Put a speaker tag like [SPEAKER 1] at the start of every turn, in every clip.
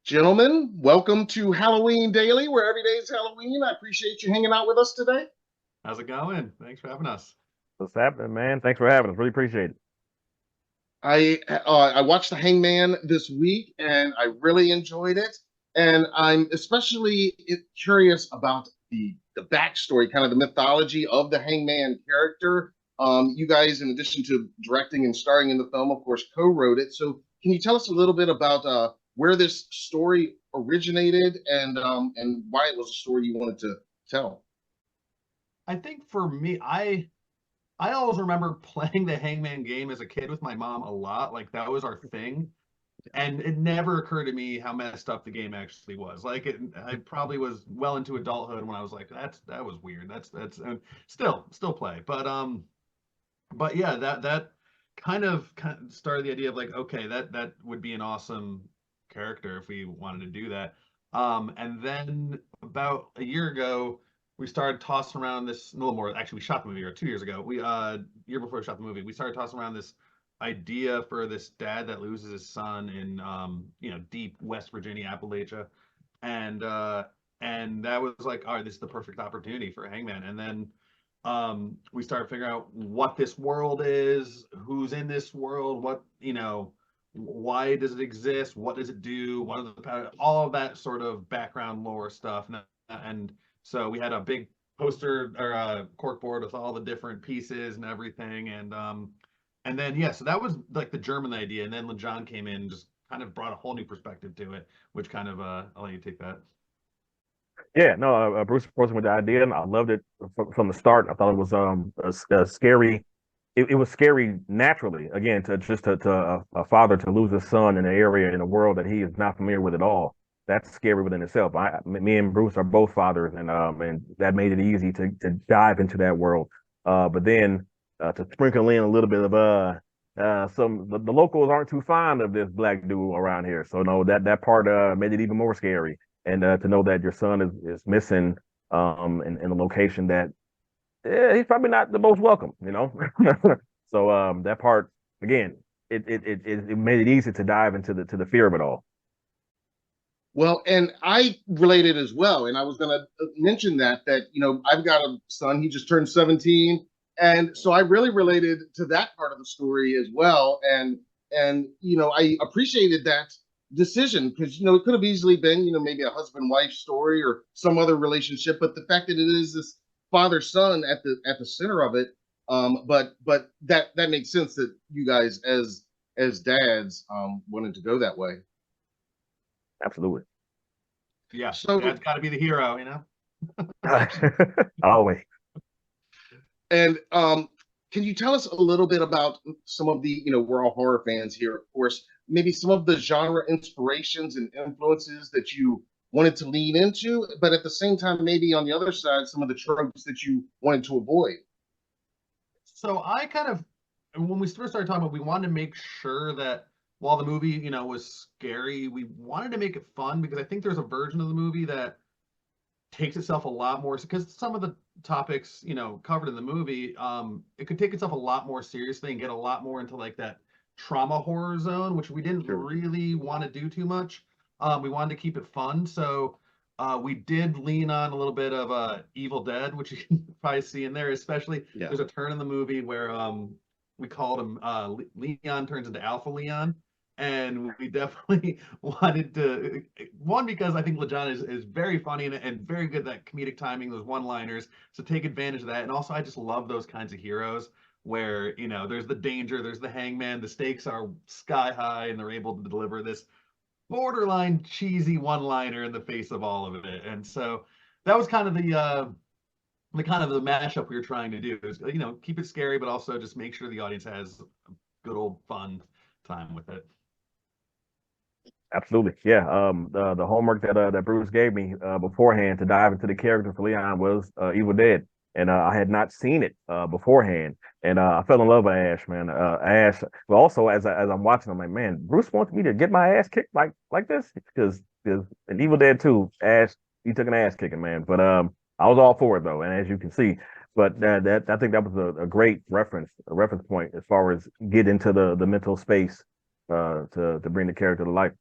[SPEAKER 1] Gentlemen, welcome to Halloween Daily, where every day is Halloween. I appreciate you hanging out with us today.
[SPEAKER 2] How's it going? Thanks for having us.
[SPEAKER 3] What's happening, man? Thanks for having us. Really appreciate it.
[SPEAKER 1] I watched The Hangman this week, and I really enjoyed it. And I'm especially curious about the backstory, kind of the mythology of the Hangman character. You guys, in addition to directing and starring in the film, of course, co-wrote it. So, can you tell us a little bit about where this story originated and why it was a story you wanted to tell?
[SPEAKER 2] I think for me, I always remember playing the Hangman game as a kid with my mom a lot. Like that was our thing. And it never occurred to me how messed up the game actually was. I probably was well into adulthood when I was like, that was weird. That's still play. But yeah, that kind of started the idea of like, okay, that would be an awesome character if we wanted to do that. And then about a year ago, we started tossing around this, no more, actually we shot the movie, or 2 years ago. Year before we shot the movie, we started tossing around this idea for this dad that loses his son in deep West Virginia, Appalachia. And that was like, all right, this is the perfect opportunity for Hangman. And then we started figuring out what this world is, who's in this world, why does it exist, what does it do, what are the all of that sort of background lore stuff. And so we had a big poster or a cork board with all the different pieces and everything. And then yeah, so that was like the German idea. And then LeJon came in and just kind of brought a whole new perspective to it, which kind of I'll let you take that.
[SPEAKER 3] Yeah, no, Bruce approached me with the idea, and I loved it from the start. I thought it was a scary. It was scary naturally. Again, to a father to lose his son in an area in a world that he is not familiar with at all. That's scary within itself. Me and Bruce are both fathers, and that made it easy to dive into that world. But then to sprinkle in a little bit of the locals aren't too fond of this black dude around here. So no, that part made it even more scary. And to know that your son is missing in a location that he's probably not the most welcome, you know. So that part again, it made it easy to dive into the fear of it all.
[SPEAKER 1] Well, and I related as well, and I was going to mention that I've got a son. He just turned 17, and so I really related to that part of the story as well. And I appreciated that decision because it could have easily been maybe a husband wife story or some other relationship, but the fact that it is this father son at the center of it, but that makes sense that you guys as dads wanted to go that way.
[SPEAKER 3] Absolutely.
[SPEAKER 2] Yeah,
[SPEAKER 1] So,
[SPEAKER 2] dad's got to be the hero, you know.
[SPEAKER 3] Always.
[SPEAKER 1] and can you tell us a little bit about some of we're all horror fans here, of course, maybe some of the genre inspirations and influences that you wanted to lean into, but at the same time, maybe on the other side, some of the tropes that you wanted to avoid?
[SPEAKER 2] So I kind of, when we first started talking about, we wanted to make sure that while the movie, was scary, we wanted to make it fun because I think there's a version of the movie that takes itself a lot more, because some of the topics, covered in the movie, it could take itself a lot more seriously and get a lot more into like that trauma horror zone, which we didn't
[SPEAKER 3] Sure.
[SPEAKER 2] really want to do too much. We wanted to keep it fun, so we did lean on a little bit of Evil Dead, which you can probably see in there. Especially,
[SPEAKER 1] Yeah.
[SPEAKER 2] there's a turn in the movie where we called him Leon turns into Alpha Leon, and we definitely wanted to, one, because I think LeJon is very funny and very good at that comedic timing, those one-liners, so take advantage of that. And also I just love those kinds of heroes where there's the danger, there's the Hangman, the stakes are sky high, and they're able to deliver this borderline cheesy one-liner in the face of all of it. And so that was kind of the mashup we were trying to do, is keep it scary but also just make sure the audience has a good old fun time with it.
[SPEAKER 3] Absolutely. Yeah. The homework that Bruce gave me beforehand to dive into the character for Leon was Evil Dead, and I had not seen it beforehand, and I fell in love with Ash, man. Ash. But also as I'm watching, I'm like, man, Bruce wants me to get my ass kicked like this because in Evil Dead 2, Ash, he took an ass kicking, man. But I was all for it though, and as you can see. But that I think that was a great a reference point as far as get into the mental space to bring the character to life.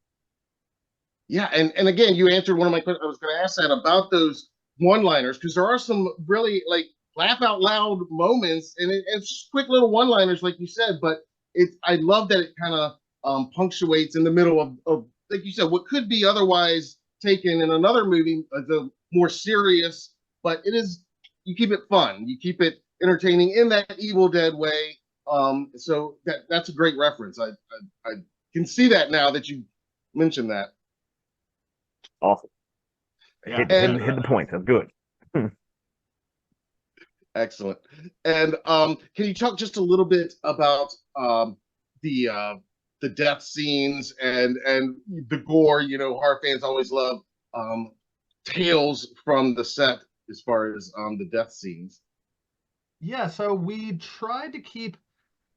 [SPEAKER 1] Yeah, and again, you answered one of my questions. I was going to ask that about those one-liners because there are some really like laugh out loud moments, and it's just quick little one-liners, like you said. But I love that it kind of punctuates in the middle of like you said what could be otherwise taken in another movie as a more serious, but it is you keep it fun, you keep it entertaining in that Evil Dead way. So that's a great reference. I can see that now that you mentioned that.
[SPEAKER 3] Awesome.
[SPEAKER 2] Yeah,
[SPEAKER 3] Hit the point. That's good.
[SPEAKER 1] Excellent. And can you talk just a little bit about the uh, the death scenes and the gore? You know, horror fans always love um, tales from the set as far as the death scenes.
[SPEAKER 2] yeah. So we tried to keep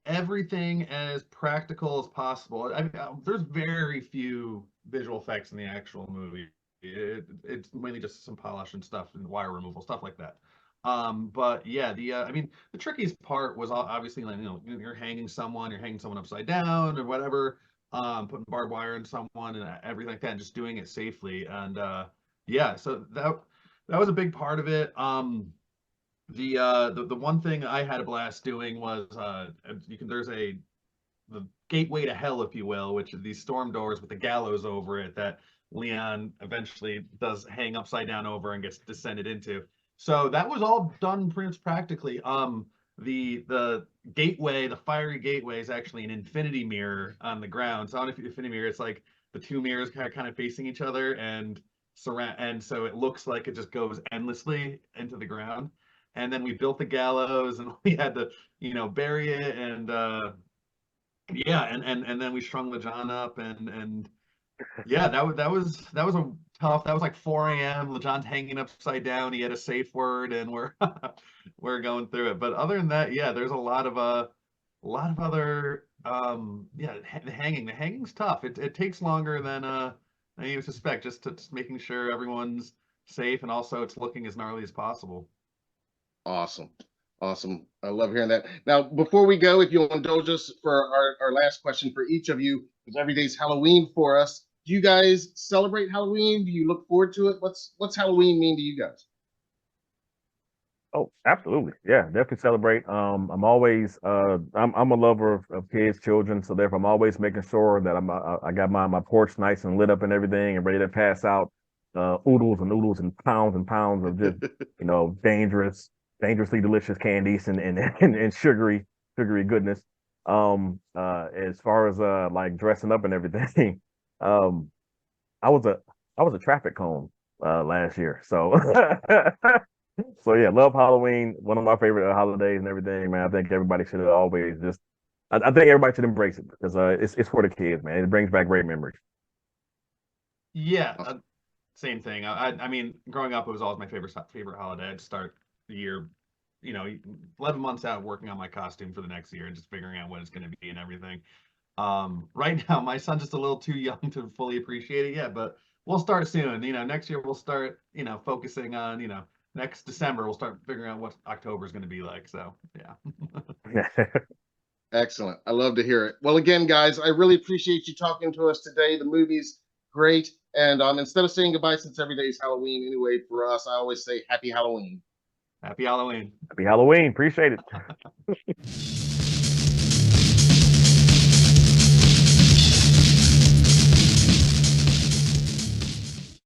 [SPEAKER 2] everything as practical as possible. There's very few visual effects in the actual movie. It's mainly just some polish and stuff and wire removal, stuff like that. But yeah, I mean, the trickiest part was obviously like, you're hanging someone upside down or whatever, putting barbed wire in someone and everything like that, and just doing it safely. And yeah, so that was a big part of it. The one thing I had a blast doing was there's the gateway to hell, if you will, which are these storm doors with the gallows over it that Leon eventually does hang upside down over and gets descended into. So that was all done pretty much practically. The gateway, the fiery gateway, is actually an infinity mirror on the ground. So on an infinity mirror, it's like the two mirrors kind of facing each other and and so it looks like it just goes endlessly into the ground. And then we built the gallows and we had to, bury it and yeah, and then we strung LeJon up and yeah, that was a tough. That was like 4 a.m. LeJon's hanging upside down. He had a safe word, and we're we're going through it. But other than that, yeah, there's a lot of other yeah, the hanging's tough. It takes longer than you suspect. Just making sure everyone's safe and also it's looking as gnarly as possible.
[SPEAKER 1] Awesome. Awesome. I love hearing that. Now, before we go, if you'll indulge us for our last question for each of you, because every day's Halloween for us. Do you guys celebrate Halloween? Do you look forward to it? What's Halloween mean to you guys?
[SPEAKER 3] Oh, absolutely. Yeah, definitely celebrate. I'm always I'm a lover of kids, children, so therefore I'm always making sure that I got my porch nice and lit up and everything and ready to pass out oodles and oodles and pounds of just, dangerously delicious candies and sugary goodness. As far as like dressing up and everything, um I was a I was a traffic cone last year. So so yeah, love Halloween. One of my favorite holidays and everything, man. I think everybody should always just. I think everybody should embrace it because it's for the kids, man. It brings back great memories.
[SPEAKER 2] Yeah, same thing. I mean, growing up, it was always my favorite holiday. I'd start the year, 11 months out working on my costume for the next year and just figuring out what it's going to be and everything. Right now, my son's just a little too young to fully appreciate it yet, but we'll start soon. Next year we'll start, focusing on, next December we'll start figuring out what October is going to be like. So yeah.
[SPEAKER 1] Excellent. I love to hear it. Well, again, guys, I really appreciate you talking to us today. The movie's great. And instead of saying goodbye, since every day is Halloween anyway, for us, I always say Happy Halloween.
[SPEAKER 2] Happy Halloween.
[SPEAKER 3] Happy Halloween. Appreciate it.